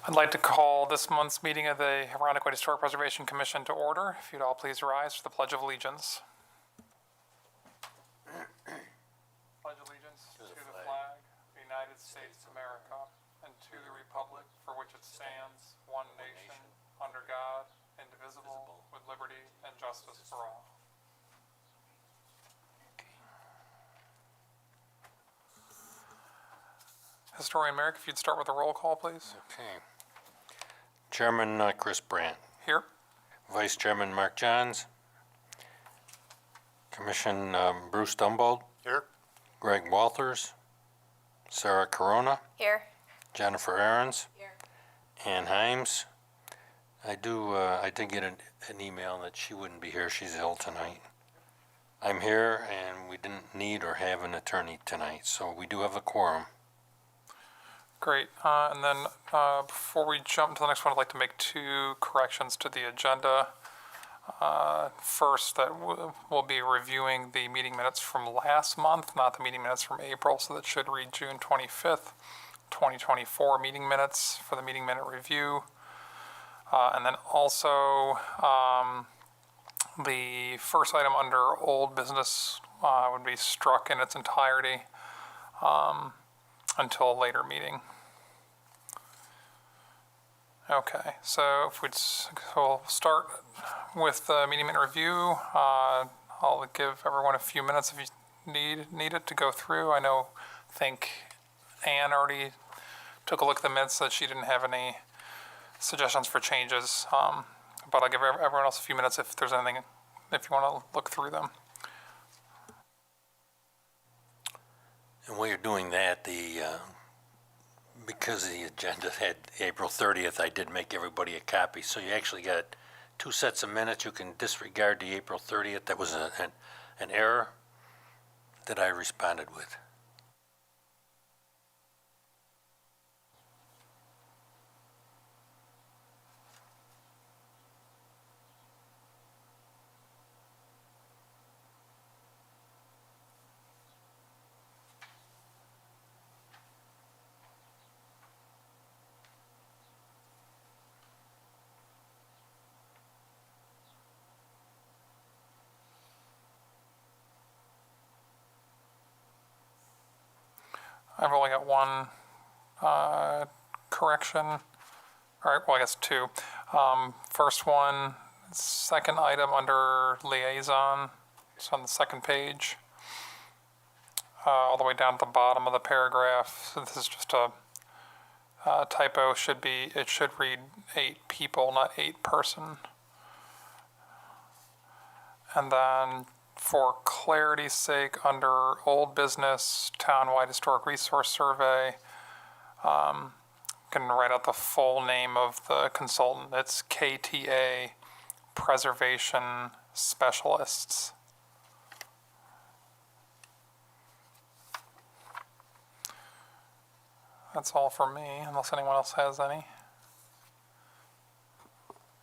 I'd like to call this month's meeting of the Arundecoid Historic Preservation Commission to order. If you'd all please rise for the Pledge of Allegiance. Pledge allegiance to the flag of the United States of America and to the republic for which it stands, one nation, under God, indivisible, with liberty and justice for all. Historian Merrick, if you'd start with a roll call, please. Okay. Chairman Chris Brandt. Here. Vice Chairman Mark Johns. Commission Bruce Dumbold. Here. Greg Walters. Sarah Corona. Here. Jennifer Aarons. Here. Ann Himes. I did get an email that she wouldn't be here. She's ill tonight. I'm here, and we didn't need or have an attorney tonight, so we do have a quorum. Great. And then before we jump to the next one, I'd like to make two corrections to the agenda. First, that we'll be reviewing the meeting minutes from last month, not the meeting minutes from April, so that should read June 25th, 2024 meeting minutes for the meeting minute review. And then also the first item under old business would be struck in its entirety until a later meeting. Okay, so we'll start with the meeting minute review. I'll give everyone a few minutes if you need it to go through. I think Anne already took a look at the minutes, that she didn't have any suggestions for changes. But I'll give everyone else a few minutes if there's anything, if you want to look through them. And while you're doing that, because the agenda had April 30th, I did make everybody a copy. So you actually got two sets of minutes. You can disregard the April 30th. That was an error that I responded with. I've only got one correction. All right, well, I guess two. First one, second item under liaison. It's on the second page, all the way down at the bottom of the paragraph. So this is just a typo. It should read 8 people, not 8 person. And then, for clarity's sake, under old business, townwide historic resource survey, can write out the full name of the consultant. It's KTA Preservation Specialists. That's all for me, unless anyone else has any.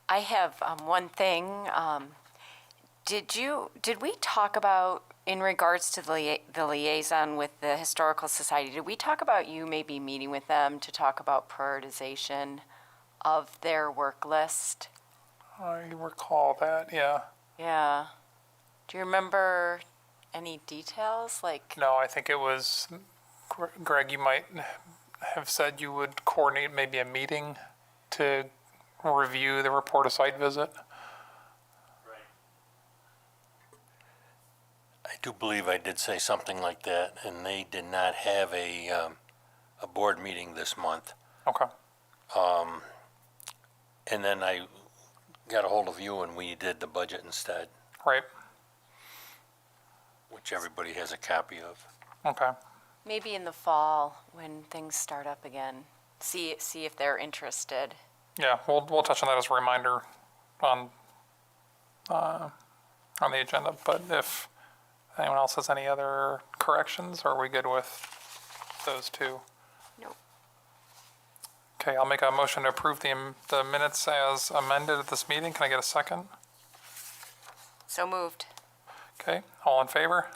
I have one thing. Did we talk about, in regards to the liaison with the Historical Society, did we talk about you maybe meeting with them to talk about prioritization of their work list? I recall that, yeah. Yeah. Do you remember any details? No, I think it was, Greg, you might have said you would coordinate maybe a meeting to review the report of site visit. I do believe I did say something like that, and they did not have a board meeting this month. Okay. And then I got a hold of you, and we did the budget instead, Right. which everybody has a copy of. Okay. Maybe in the fall when things start up again. See if they're interested. Yeah, we'll touch on that as a reminder on the agenda. But if anyone else has any other corrections, or are we good with those two? Nope. Okay, I'll make a motion to approve the minutes as amended at this meeting. Can I get a second? So moved. Okay, all in favor?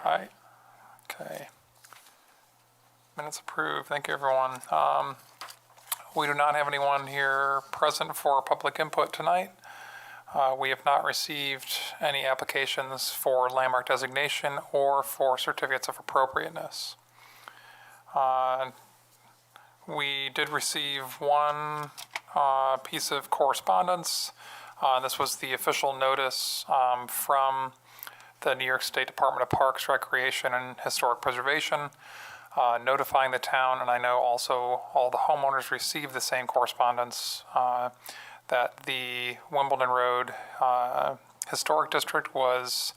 Aye. Okay. Minutes approved. Thank you, everyone. We do not have anyone here present for public input tonight. We have not received any applications for landmark designation or for certificates of appropriateness. We did receive one piece of correspondence. This was the official notice from the New York State Department of Parks, Recreation, and Historic Preservation, notifying the town, and I know also all the homeowners received the same correspondence, that the Wimbledon Road Historic District was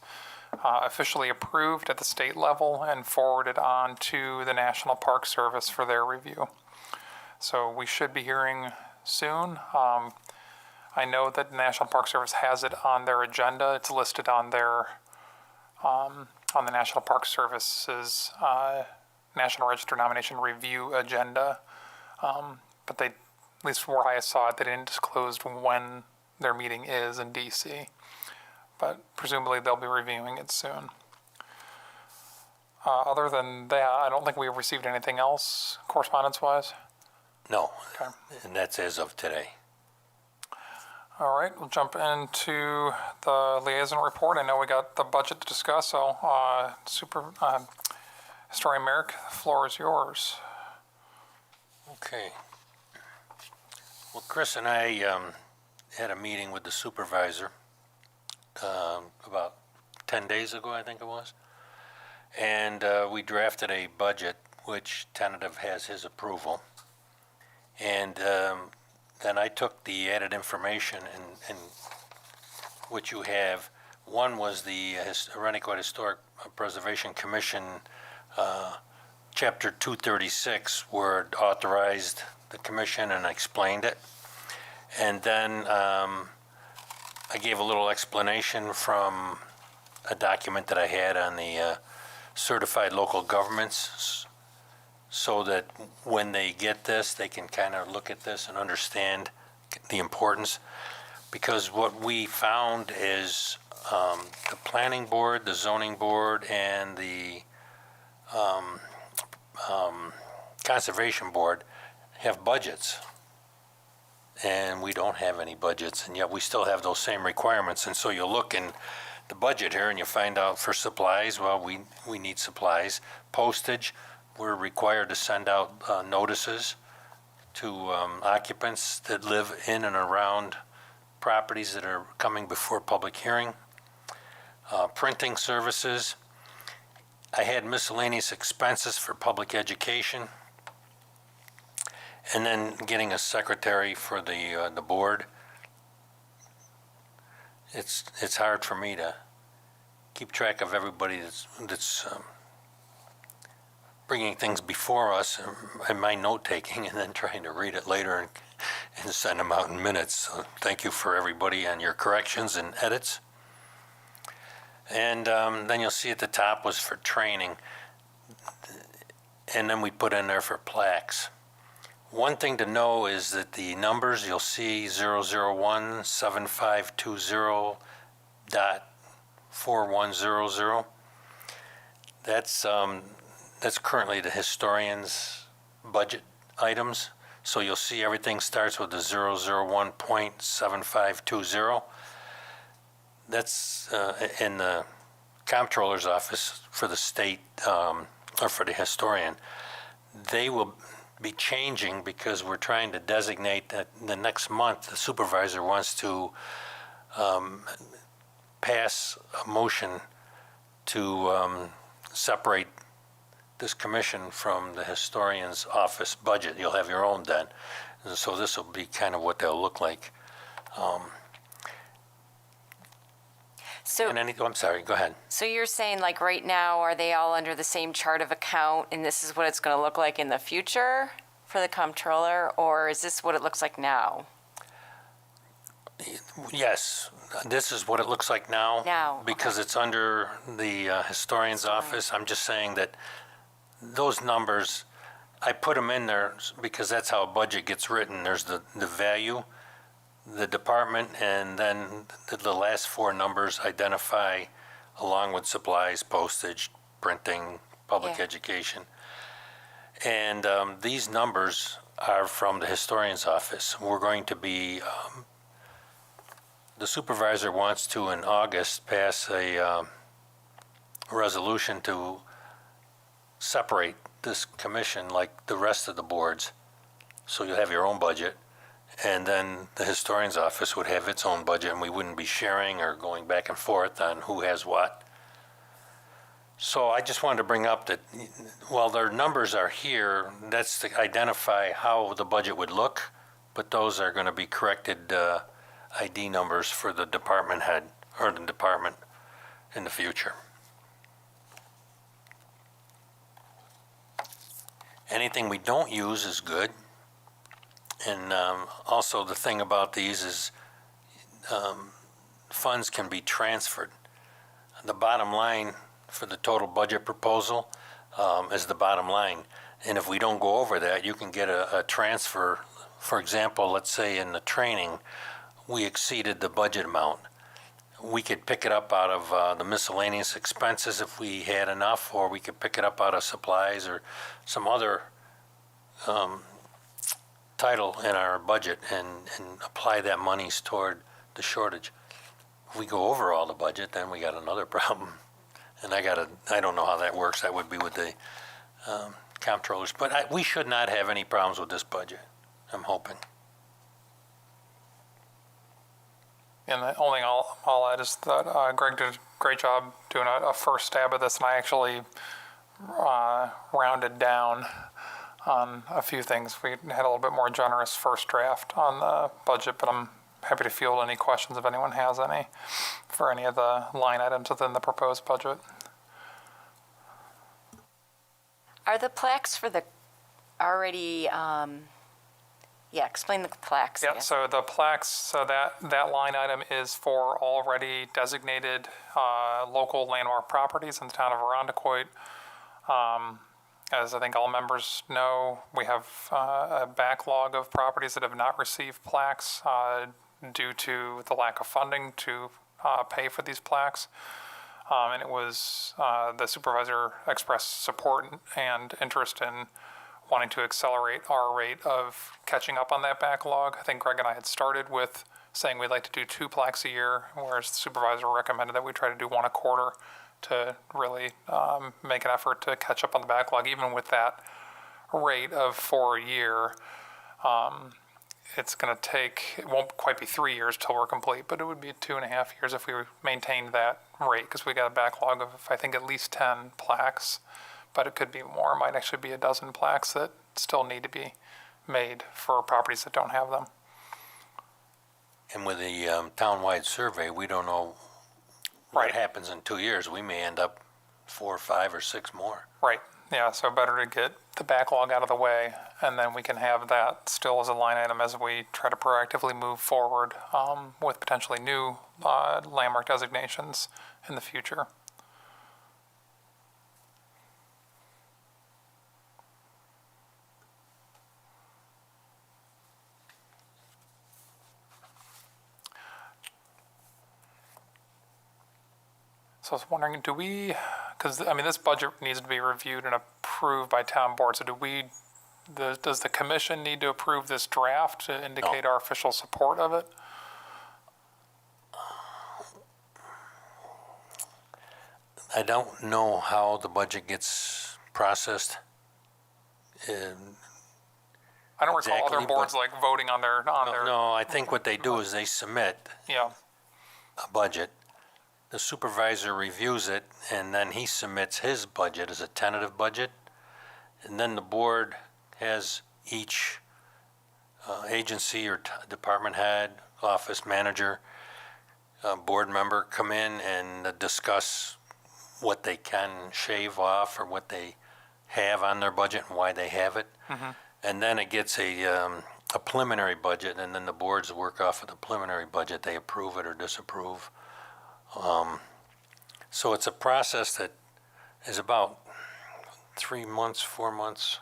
officially approved at the state level and forwarded on to the National Park Service for their review. So we should be hearing soon. I know that the National Park Service has it on their agenda. It's listed on their on the National Park Service's National Register Nomination Review agenda. But they, at least where I saw it, they didn't disclose when their meeting is in DC. But presumably they'll be reviewing it soon. Other than that, I don't think we've received anything else correspondence-wise. No, Okay. and that's as of today. All right, we'll jump into the liaison report. I know we got the budget to discuss, so Historian Merrick, the floor is yours. Okay. Well, Chris and I had a meeting with the supervisor about 10 days ago, I think it was. And we drafted a budget which tentative has his approval. And then I took the added information and what you have. One was the Runnicquit Historic Preservation Commission, Chapter 236, where it authorized the commission and explained it. And then I gave a little explanation from a document that I had on the certified local governments, so that when they get this, they can kind of look at this and understand the importance. Because what we found is the planning board, the zoning board, and the conservation board have budgets. And we don't have any budgets, and yet we still have those same requirements. And so you look in the budget here and you find out for supplies, well, we need supplies. Postage, we're required to send out notices to occupants that live in and around properties that are coming before public hearing. Printing services. I had miscellaneous expenses for public education. And then getting a secretary for the board. It's hard for me to keep track of everybody that's bringing things before us and my note taking, and then trying to read it later and send them out in minutes. So thank you for everybody on your corrections and edits. And then you'll see at the top was for training, and then we put in there for plaques. One thing to know is that the numbers you'll see 001-7520.4100. That's currently the historian's budget items. So you'll see everything starts with the 001.7520. That's in the comptroller's office for the state, or for the historian. They will be changing because we're trying to designate that the next month the supervisor wants to pass a motion to separate this commission from the historian's office budget. You'll have your own then. And so this will be kind of what they'll look like. So, I'm sorry, go ahead. so you're saying, like, right now, are they all under the same chart of account, and this is what it's going to look like in the future for the comptroller, or is this what it looks like now? Yes, this is what it looks like now. Now, because it's under the historian's office. I'm just saying that those numbers, I put them in there because that's how a budget gets written. There's the value, the department, and then the last four numbers identify, along with supplies, postage, printing, public Yeah. education. And these numbers are from the historian's office. We're going to be, the supervisor wants to, in August, pass a resolution to separate this commission like the rest of the boards. So you'll have your own budget, and then the historian's office would have its own budget, and we wouldn't be sharing or going back and forth on who has what. So I just wanted to bring up that while their numbers are here, that's to identify how the budget would look, but those are going to be corrected ID numbers for the department head or the department in the future. Anything we don't use is good. And also the thing about these is funds can be transferred. The bottom line for the total budget proposal is the bottom line. And if we don't go over that, you can get a transfer. For example, let's say in the training, we exceeded the budget amount. We could pick it up out of the miscellaneous expenses if we had enough, or we could pick it up out of supplies or some other title in our budget and apply that monies toward the shortage. If we go over all the budget, then we got another problem. And I don't know how that works. That would be with the comptrollers. But we should not have any problems with this budget, I'm hoping. And the only thing I'll add is that Greg did a great job doing a first stab at this, and I actually rounded down on a few things. We had a little bit more generous first draft on the budget, but I'm happy to field any questions if anyone has any for any of the line items within the proposed budget. Are the plaques for the already, explain the plaques. Yeah, so the plaques, so that line item is for already designated local landmark properties in the town of Arundecoit. As I think all members know, we have a backlog of properties that have not received plaques due to the lack of funding to pay for these plaques. And it was the supervisor expressed support and interest in wanting to accelerate our rate of catching up on that backlog. I think Greg and I had started with saying we'd like to do 2 plaques a year, whereas the supervisor recommended that we try to do 1 a quarter to really make an effort to catch up on the backlog. Even with that rate of 4 a year, it's going to take, it won't quite be 3 years till we're complete, but it would be 2.5 years if we maintained that rate, because we got a backlog of, I think, at least 10 plaques, but it could be more. It might actually be a dozen plaques that still need to be made for properties that don't have them. And with the town-wide survey, we don't know what happens in 2 years. We may end up 4, 5, or 6 more. Right. Yeah, so better to get the backlog out of the way, and then we can have that still as a line item as we try to proactively move forward with potentially new landmark designations in the future. So I was wondering, do we, because I mean, this budget needs to be reviewed and approved by town board. So does the commission need to approve this draft to indicate our official support of it? I don't know how the budget gets processed. I don't recall Exactly, other boards but- like voting on their. No, I think what they do is they submit Yeah. a budget. The supervisor reviews it, and then he submits his budget as a tentative budget. And then the board has each agency or department head, office manager, board member come in and discuss what they can shave off or what they have on their budget and why they have it. Mm-hmm. And then it gets a preliminary budget, and then the boards work off of the preliminary budget. They approve it or disapprove. So it's a process that is about 3 months, 4 months.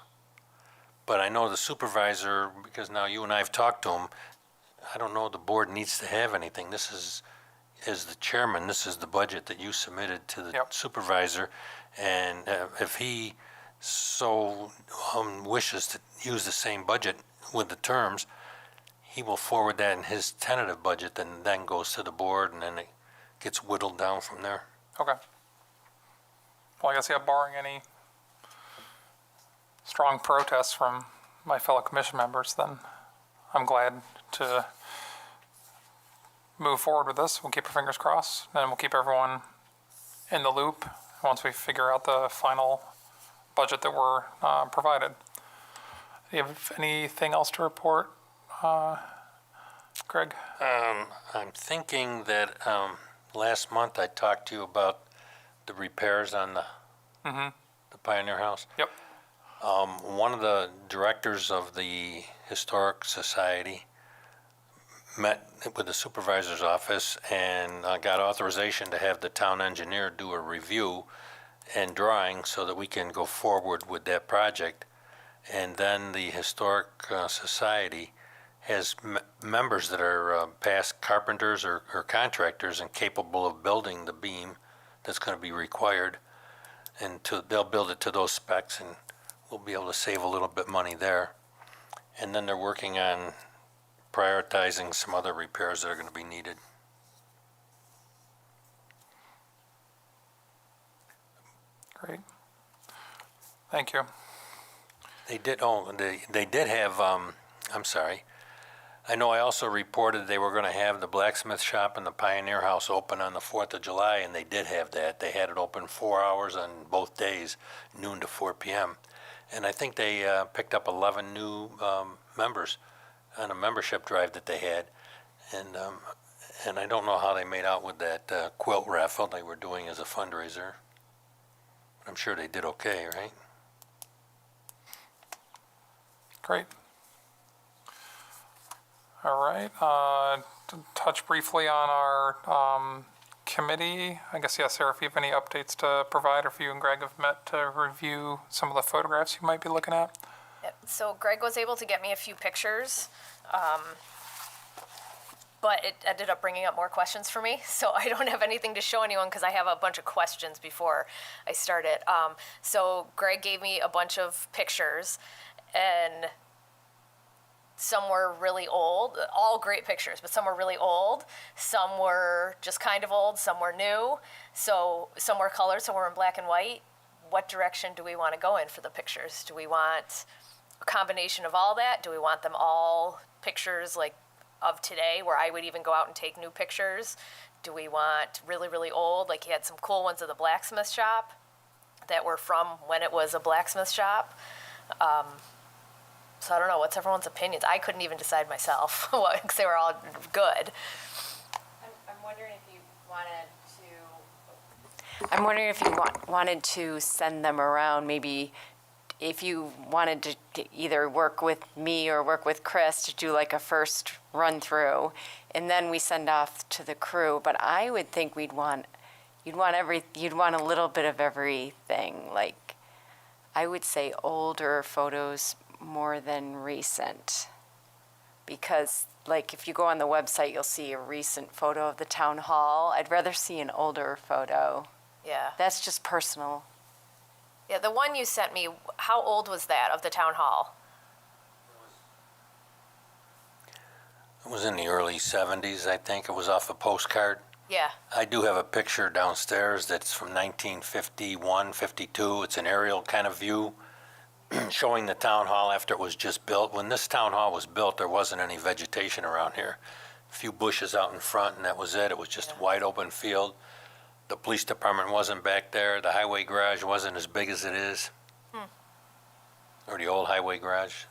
But I know the supervisor, because now you and I have talked to him, I don't know the board needs to have anything. This is, as the chairman, this is the budget that you submitted to the Yep. supervisor. And if he so wishes to use the same budget with the terms, he will forward that in his tentative budget, and then goes to the board, and then it gets whittled down from there. Okay. Well, I guess, yeah, barring any strong protests from my fellow commission members, then I'm glad to move forward with this. We'll keep our fingers crossed, and we'll keep everyone in the loop once we figure out the final budget that we're provided. Do you have anything else to report, Greg? I'm thinking that last month I talked to you about the repairs on the Pioneer House. Yep. One of the directors of the Historic Society met with the supervisor's office and got authorization to have the town engineer do a review and drawing so that we can go forward with that project. And then the Historic Society has members that are past carpenters or contractors and capable of building the beam that's going to be required. And they'll build it to those specs, and we'll be able to save a little bit money there. And then they're working on prioritizing some other repairs that are going to be needed. Great. Thank you. They did have, I'm sorry. I know I also reported they were going to have the blacksmith shop and the Pioneer House open on the 4th of July, and they did have that. They had it open 4 hours on both days, noon to 4 p.m. And I think they picked up 11 new members on a membership drive that they had. And I don't know how they made out with that quilt raffle they were doing as a fundraiser. But I'm sure they did okay, right? Great. All right. To touch briefly on our committee, I guess, yeah, Sarah, if you have any updates to provide, or if you and Greg have met to review some of the photographs you might be looking at. Yep. So Greg was able to get me a few pictures, but it ended up bringing up more questions for me. So I don't have anything to show anyone because I have a bunch of questions before I start it. So Greg gave me a bunch of pictures, and some were really old, all great pictures, but some were really old. Some were just kind of old, some were new. So some were colored, some were in black and white. What direction do we want to go in for the pictures? Do we want a combination of all that? Do we want them all pictures like of today, where I would even go out and take new pictures? Do we want really, really old? Like he had some cool ones of the blacksmith shop that were from when it was a blacksmith shop. So I don't know, what's everyone's opinions? I couldn't even decide myself because they were all good. I'm wondering if you wanted to send them around, maybe if you wanted to either work with me or work with Chris to do like a first run through, and then we send off to the crew. But I would think you'd want a little bit of everything. Like, I would say older photos more than recent, because like if you go on the website, you'll see a recent photo of the town hall. I'd rather see an older photo. Yeah. That's just personal. Yeah, the one you sent me, how old was that of the town hall? It was in the early 70s, I think. It was off a postcard. Yeah. I do have a picture downstairs that's from 1951, 52. It's an aerial kind of view showing the town hall after it was just built. When this town hall was built, there wasn't any vegetation around here. A few bushes out in front, and that was it. It was just a wide open field. The police department wasn't back there. The highway garage wasn't as big as it is. Or the old highway garage.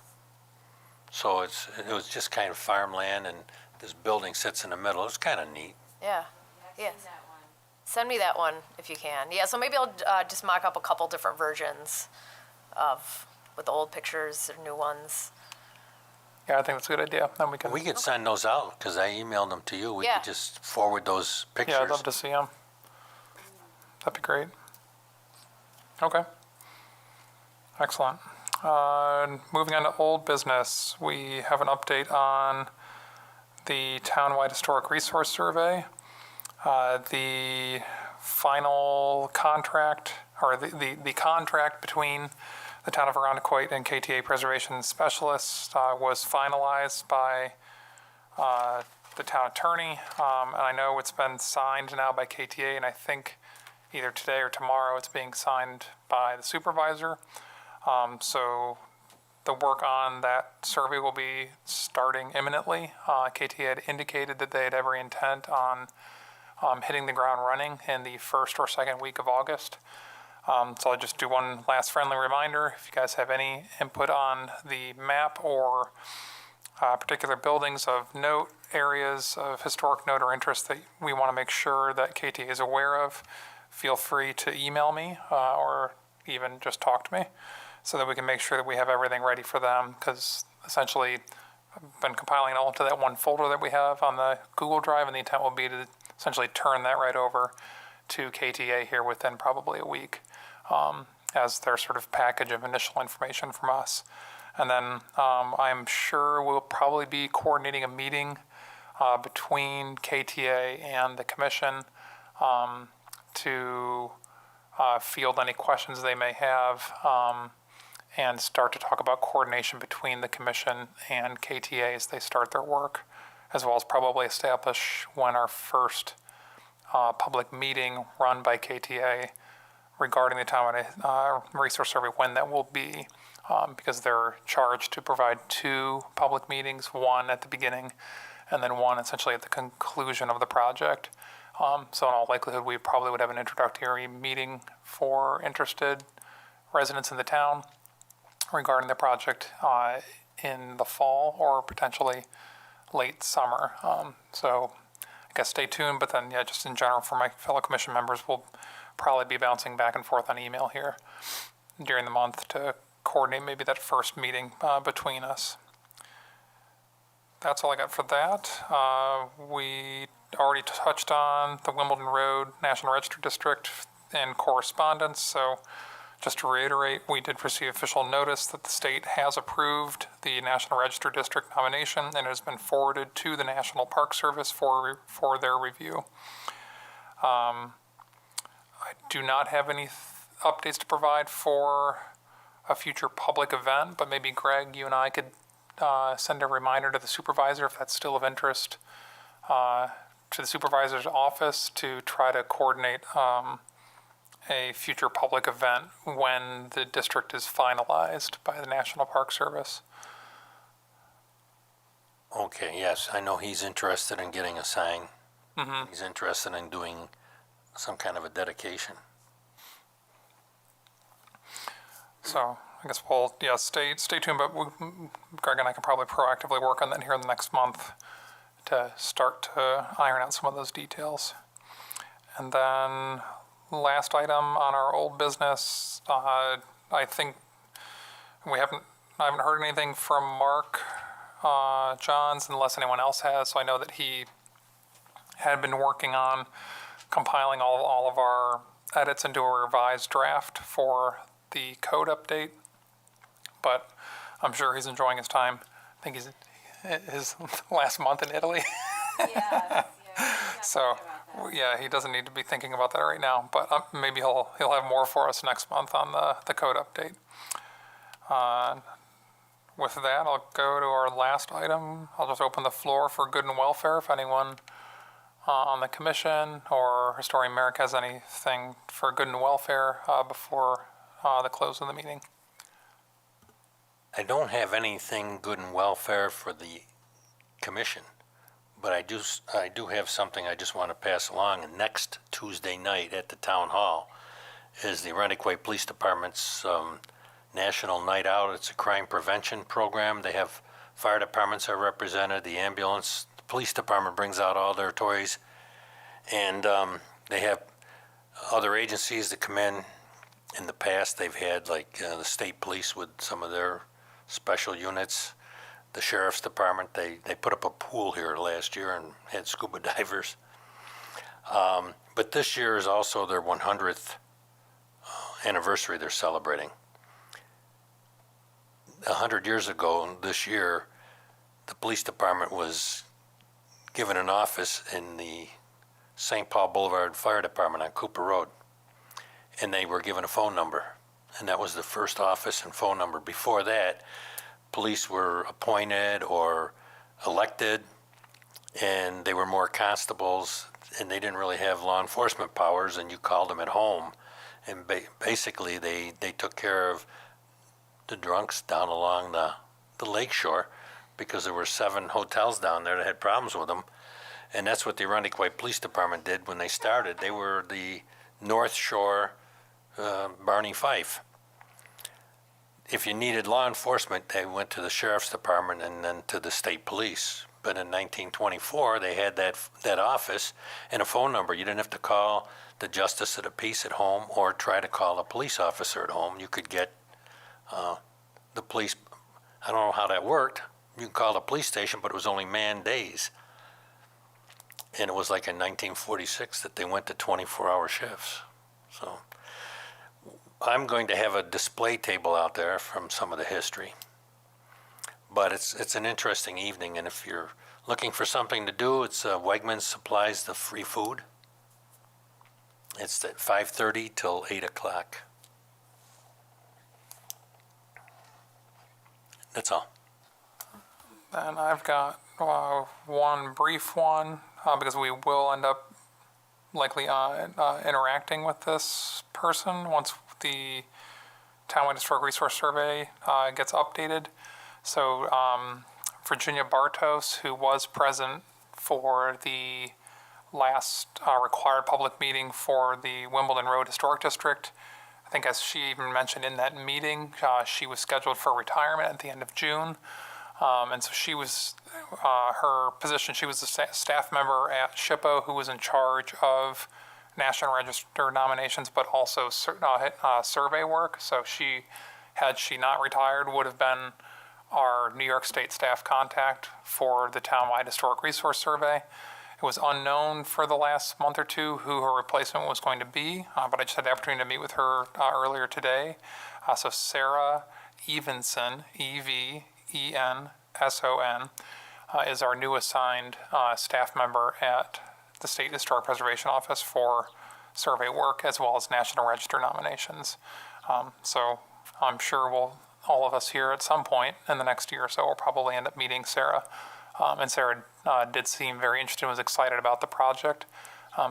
So it was just kind of farmland, and this building sits in the middle. It's kind of neat. Yeah. Yes. Send me that one if you can. Yeah, so maybe I'll just mock up a couple different versions with the old pictures or new ones. Yeah, I think that's a good idea. Then we can. We could send those out, because I emailed them to you. We Yeah. could just forward those pictures. Yeah, I'd love to see them. That'd be great. Okay. Excellent. Moving on to old business, we have an update on the townwide historic resource survey. The final contract, or the contract between the town of Arundecoit and KTA preservation specialists was finalized by the town attorney. And I know it's been signed now by KTA, and I think either today or tomorrow it's being signed by the supervisor. So the work on that survey will be starting imminently. KTA had indicated that they had every intent on hitting the ground running in the first or second week of August. So I'll just do one last friendly reminder. If you guys have any input on the map or particular buildings of note, areas of historic note or interest that we want to make sure that KTA is aware of, feel free to email me or even just talk to me so that we can make sure that we have everything ready for them, because essentially I've been compiling it all into that one folder that we have on the Google Drive, and the intent will be to essentially turn that right over to KTA here within probably a week as their sort of package of initial information from us. And then I'm sure we'll probably be coordinating a meeting between KTA and the commission to field any questions they may have and start to talk about coordination between the commission and KTA as they start their work, as well as probably establish when our first public meeting run by KTA regarding the town resource survey, when that will be, because they're charged to provide 2 public meetings, one at the beginning and then one essentially at the conclusion of the project. So in all likelihood, we probably would have an introductory meeting for interested residents in the town regarding the project in the fall or potentially late summer. So I guess stay tuned, but then, yeah, just in general for my fellow commission members, we'll probably be bouncing back and forth on email here during the month to coordinate maybe that first meeting between us. That's all I got for that. We already touched on the Wimbledon Road National Register District in correspondence, so just to reiterate, we did receive official notice that the state has approved the National Register District nomination, and it has been forwarded to the National Park Service for their review. I do not have any updates to provide for a future public event, but maybe Greg, you and I could send a reminder to the supervisor if that's still of interest to the supervisor's office to try to coordinate a future public event when the district is finalized by the National Park Service. Okay, yes, I know he's interested in getting a sign. Mm-hmm. He's interested in doing some kind of a dedication. So I guess we'll, yeah, stay tuned, but Greg and I can probably proactively work on that here in the next month to start to iron out some of those details. And then last item on our old business, I think I haven't heard anything from Mark Johns unless anyone else has. So I know that he had been working on compiling all of our edits into a revised draft for the code update, but I'm sure he's enjoying his time. I think he's his last month in Italy. Yeah. So, yeah, he doesn't need to be thinking about that right now, but maybe he'll have more for us next month on the code update. With that, I'll go to our last item. I'll just open the floor for good and welfare if anyone on the commission or Historian Merrick has anything for good and welfare before the close of the meeting. I don't have anything good and welfare for the commission, but I do have something I just want to pass along. And next Tuesday night at the town hall is the Arundecoit Police Department's National Night Out. It's a crime prevention program. They have fire departments are represented, the ambulance, the police department brings out all their toys, and they have other agencies that come in. In the past, they've had like the state police with some of their special units, the sheriff's department. They put up a pool here last year and had scuba divers. But this year is also their 100th anniversary they're celebrating. 100 years ago this year, the police department was given an office in the St. Paul Boulevard Fire Department on Cooper Road, and they were given a phone number. and that was the first office and phone number. Before that, police were appointed or elected, and they were more constables, and they didn't really have law enforcement powers, and you called them at home. And basically, they took care of the drunks down along the lake shore, because there were 7 hotels down there that had problems with them. And that's what the Arundequoit Police Department did when they started. They were the North Shore Barney Fife. If you needed law enforcement, they went to the Sheriff's Department and then to the State Police. But in 1924, they had that office and a phone number. You didn't have to call the Justice of the Peace at home or try to call a police officer at home. You could get the police. I don't know how that worked. You could call the police station, but it was only man days. And it was like in 1946 that they went to 24-hour shifts. So I'm going to have a display table out there from some of the history. But it's an interesting evening, and if you're looking for something to do, it's Wegmans supplies the free food. It's at 5:30 till 8 o'clock. That's all. And I've got one brief one, because we will end up likely interacting with this person once the Townwide Historic Resource Survey gets updated. So Virginia Bartos, who was present for the last required public meeting for the Wimbledon Road Historic District, I think as she even mentioned in that meeting, she was scheduled for retirement at the end of June. And so she was, her position, she was a staff member at SHPO who was in charge of National Register nominations, but also survey work. So she, had she not retired, would have been our New York State staff contact for the Townwide Historic Resource Survey. It was unknown for the last month or two who her replacement was going to be, but I just had the opportunity to meet with her earlier today. So Sarah Evenson, Evenson, is our new assigned staff member at the State Historic Preservation Office for survey work as well as National Register nominations. So I'm sure all of us here at some point in the next year or so will probably end up meeting Sarah. And Sarah did seem very interested and was excited about the project.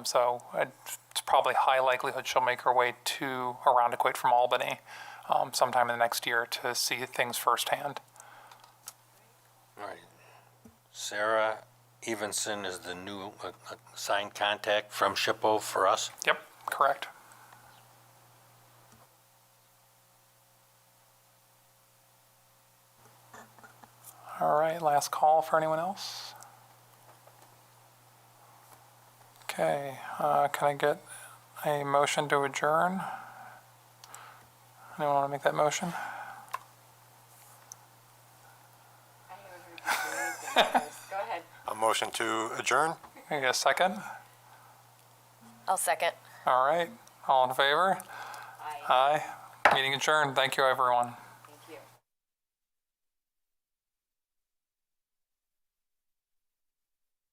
So it's probably high likelihood she'll make her way to Arundequoit from Albany sometime in the next year to see things firsthand. All right. Sarah Evenson is the new assigned contact from SHPO for us. Yep, correct. All right, last call for anyone else? Okay, can I get a motion to adjourn? Anyone want to make that motion? Go ahead. A motion to adjourn? Can I get a second? I'll second. All right, all in favor? Aye. Aye. Meeting adjourned. Thank you, everyone.